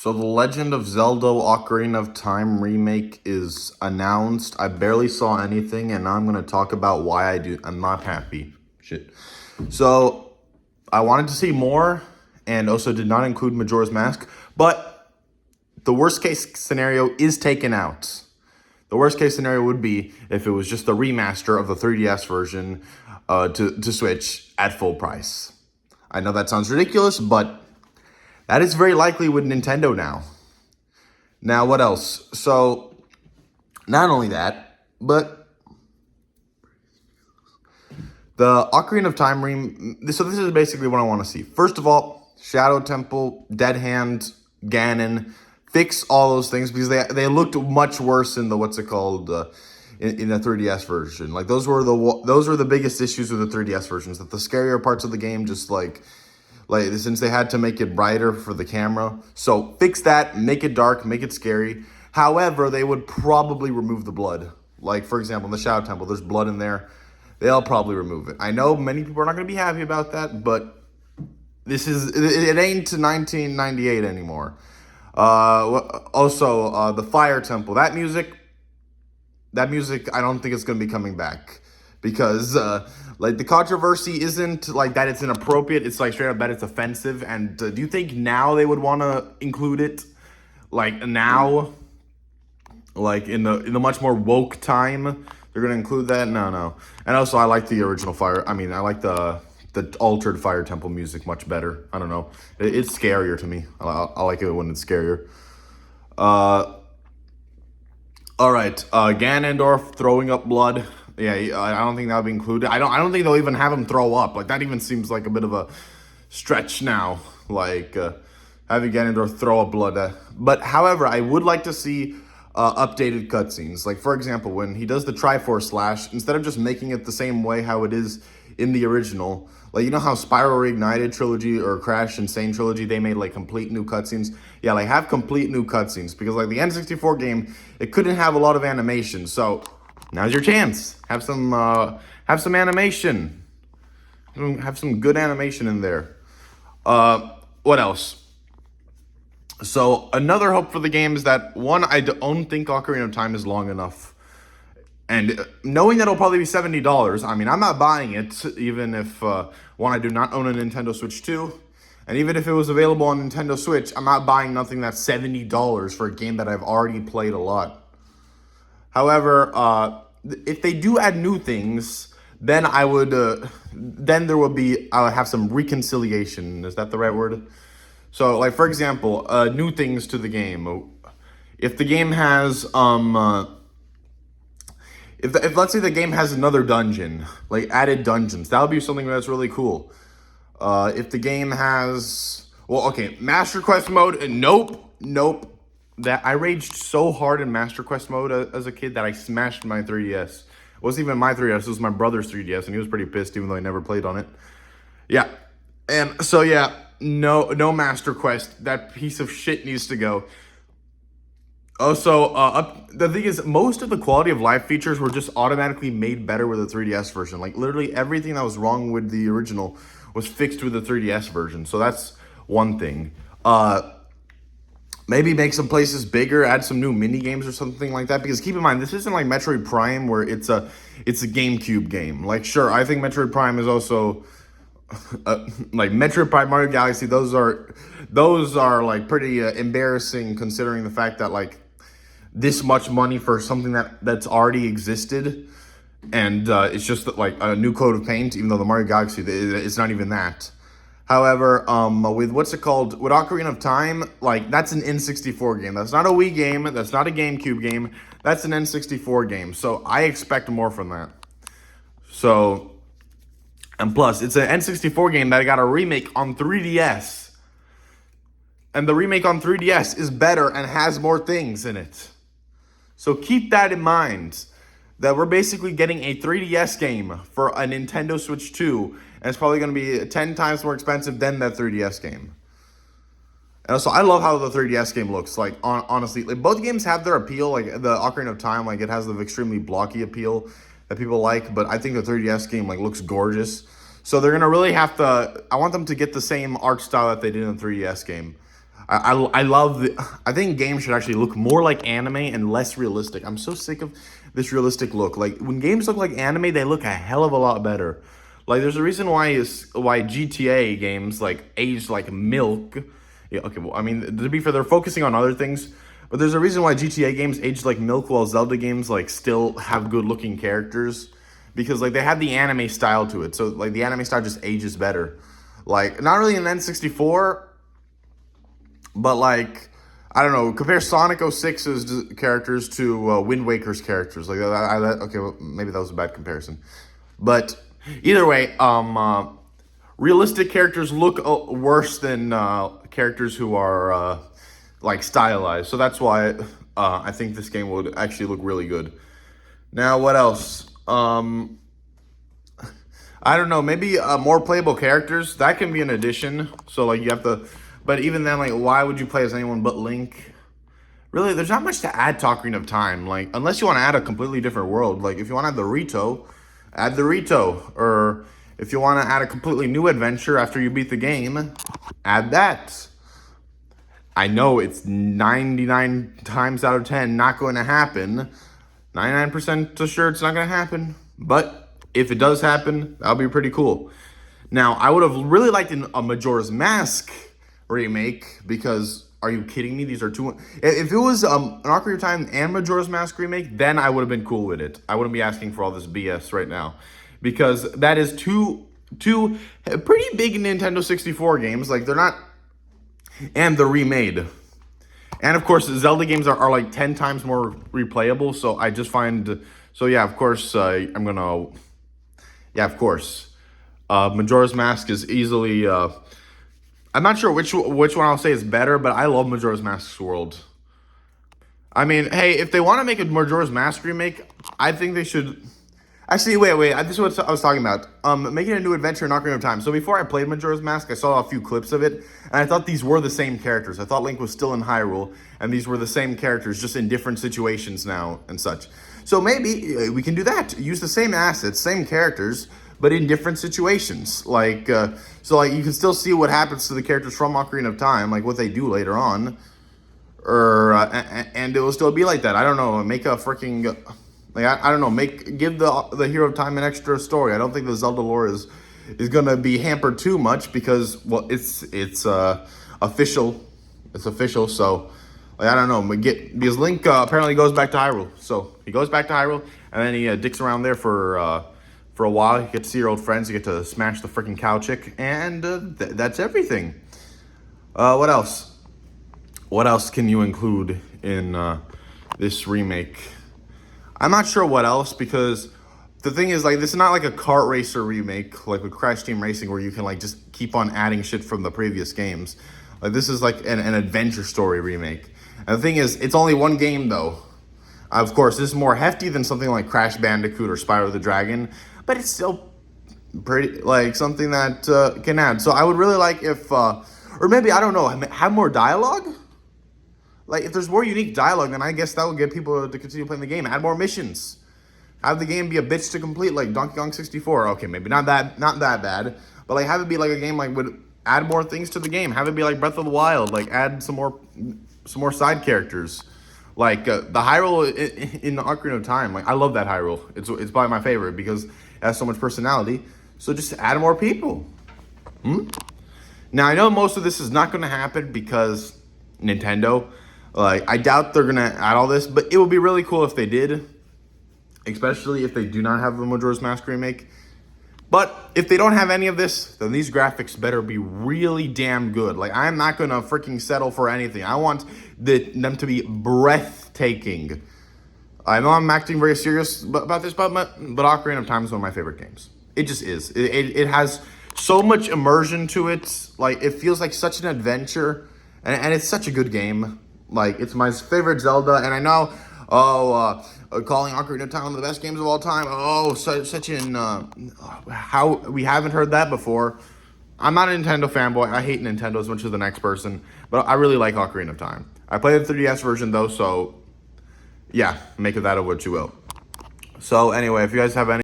So the Legend of Zelda Ocarina of Time remake is announced. I barely saw anything, and now I'm gonna talk about why I'm not happy. Shit. So I wanted to see more, and also did not include Majora's Mask, but the worst case scenario is taken out. The worst case scenario would be if it was just the remaster of the 3DS version to Switch at full price. I know that sounds ridiculous, but that is very likely with Nintendo now. Now, what else? So, not only that, but the Ocarina of Time so this is basically what I want to see. First of all, Shadow Temple, Dead Hand, Ganon, fix all those things because they looked much worse in the in the 3DS version. Like those were the biggest issues with the 3DS versions. That the scarier parts of the game just like since they had to make it brighter for the camera. So fix that, make it dark, make it scary. However, they would probably remove the blood. Like, for example, in the Shadow Temple, there's blood in there. They'll probably remove it. I know many people are not going to be happy about that, but it ain't 1998 anymore. Also, the Fire Temple, that music, I don't think it's going to be coming back. Because, the controversy isn't, that it's inappropriate. It's, straight up that it's offensive. And do you think now they would want to include it? Now? In the much more woke time? They're going to include that? No. And also, I like the original I like the altered Fire Temple music much better. I don't know. It's scarier to me. I like it when it's scarier. All right. Ganondorf throwing up blood. Yeah, I don't think that'll be included. I don't think they'll even have him throw up. That even seems like a bit of a stretch now. Having Ganondorf throw up blood. But however, I would like to see updated cutscenes. For example, when he does the Triforce Slash, instead of just making it the same way how it is in the original, you know how Spyro Reignited trilogy or Crash Insane trilogy, they made like complete new cutscenes? Yeah, have complete new cutscenes. Because the N64 game, it couldn't have a lot of animation. So now's your chance. Have some animation. Have some good animation in there. What else? So another hope for the game is that, one, I don't think Ocarina of Time is long enough. And knowing that it'll probably be $70, I'm not buying it, even if, one, I do not own a Nintendo Switch 2. And even if it was available on Nintendo Switch, I'm not buying nothing that's $70 for a game that I've already played a lot. However, if they do add new things, then I would, I'll have some reconciliation. Is that the right word? So, for example, new things to the game. If the game has, if let's say the game has another dungeon, added dungeons, that would be something that's really cool. If the game has, Master Quest mode, nope. That I raged so hard in Master Quest mode as a kid that I smashed my 3DS. It wasn't even my 3DS, it was my brother's 3DS, and he was pretty pissed even though I never played on it. Yeah, and so yeah, no Master Quest. That piece of shit needs to go. Also, the thing is, most of the quality of life features were just automatically made better with the 3DS version. Literally everything that was wrong with the original was fixed with the 3DS version. So that's one thing. Maybe make some places bigger, add some new mini games or something like that. Because keep in mind, this isn't like Metroid Prime where it's a GameCube game. Sure, I think Metroid Prime is also Metroid Prime, Mario Galaxy. Those are pretty embarrassing considering the fact that this much money for something that's already existed, and it's just a new coat of paint. Even though the Mario Galaxy, it's not even that. However, with with Ocarina of Time, that's an N64 game. That's not a Wii game. That's not a GameCube game. That's an N64 game. So I expect more from that. So, and plus, it's an N64 game that got a remake on 3DS. And the remake on 3DS is better and has more things in it. So keep that in mind. That we're basically getting a 3DS game for a Nintendo Switch 2. And it's probably going to be 10 times more expensive than that 3DS game. And also, I love how the 3DS game looks. Honestly, both games have their appeal. The Ocarina of Time, it has the extremely blocky appeal that people like. But I think the 3DS game, looks gorgeous. So they're going to really have to... I want them to get the same art style that they did in the 3DS game. I love I think games should actually look more like anime and less realistic. I'm so sick of this realistic look. Like when games look like anime, they look a hell of a lot better. Like there's a reason why GTA games like age like milk. Yeah, okay, well, I mean, to be fair, they're focusing on other things, but there's a reason why GTA games age like milk while Zelda games like still have good looking characters, because like they have the anime style to it. So like the anime style just ages better. Like not really in N64, but like I don't know, compare Sonic 06's characters to Wind Waker's characters. Like okay, well, maybe that was a bad comparison, but either way, realistic characters look worse than characters who are like stylized. So that's why I think this game would actually look really good. Now, what else? I don't know. Maybe more playable characters. That can be an addition. So like you have to, but even then, like why would you play as anyone but Link? Really, there's not much to add to Ocarina of Time. Like unless you want to add a completely different world. Like if you want to add the Rito, add the Rito. Or if you want to add a completely new adventure after you beat the game, add that. I know it's 99 times out of 10 not going to happen. 99% sure it's not going to happen. But if it does happen, that'll be pretty cool. Now, I would have really liked a Majora's Mask remake because, are you kidding me? These are two... If it was an Ocarina of Time and Majora's Mask remake, then I would have been cool with it. I wouldn't be asking for all this BS right now. Because that is two pretty big Nintendo 64 games. Like, they're not... And they're remade. And, of course, Zelda games are like 10 times more replayable. So, I just find... So, yeah, of course, I'm going to... Yeah, of course. Majora's Mask is easily... I'm not sure which one I'll say is better, but I love Majora's Mask's world. I mean, hey, if they want to make a Majora's Mask remake, I think they should... Actually, wait. This is what I was talking about. Making a new adventure in Ocarina of Time. So before I played Majora's Mask, I saw a few clips of it, and I thought these were the same characters. I thought Link was still in Hyrule, and these were the same characters, just in different situations now and such. So maybe we can do that. Use the same assets, same characters, but in different situations. Like, so like you can still see what happens to the characters from Ocarina of Time, like what they do later on, or and it will still be like that. I don't know. Make a freaking like I don't know. Give the Hero of Time an extra story. I don't think the Zelda lore is gonna be hampered too much because well, it's official. It's official. So like I don't know. Because Link apparently goes back to Hyrule. So he goes back to Hyrule and then he dicks around there for a while. You get to see your old friends. You get to smash the freaking cow chick. And that's everything. What else? What else can you include in this remake? I'm not sure what else, because the thing is, like, this is not like a kart racer remake, like with Crash Team Racing, where you can, like, just keep on adding shit from the previous games. Like, this is like an adventure story remake. And the thing is, it's only one game, though. Of course, this is more hefty than something like Crash Bandicoot or Spyro the Dragon, but it's still pretty, like, something that can add. So I would really like if, or maybe, I don't know, have more dialogue? Like, if there's more unique dialogue, then I guess that would get people to continue playing the game. Add more missions. Have the game be a bitch to complete, like Donkey Kong 64. Okay, maybe not that bad, but like have it be like a game like would add more things to the game. Have it be like Breath of the Wild, like add some more side characters. Like the Hyrule in the Ocarina of Time. Like I love that Hyrule. It's probably my favorite because it has so much personality. So just add more people. Now I know most of this is not going to happen because Nintendo. Like, I doubt they're going to add all this, but it would be really cool if they did. Especially if they do not have the Majora's Mask remake. But if they don't have any of this, then these graphics better be really damn good. Like, I'm not going to freaking settle for anything. I want them to be breathtaking. I know I'm acting very serious about this, but Ocarina of Time is one of my favorite games. It just is. It has so much immersion to it. Like, it feels like such an adventure. And it's such a good game. Like, it's my favorite Zelda, and I know, calling Ocarina of Time one of the best games of all time. How we haven't heard that before. I'm not a Nintendo fanboy. I hate Nintendo as much as the next person, but I really like Ocarina of Time. I played the 3DS version, though, so, yeah, make of that of what you will. So, anyway, if you guys have any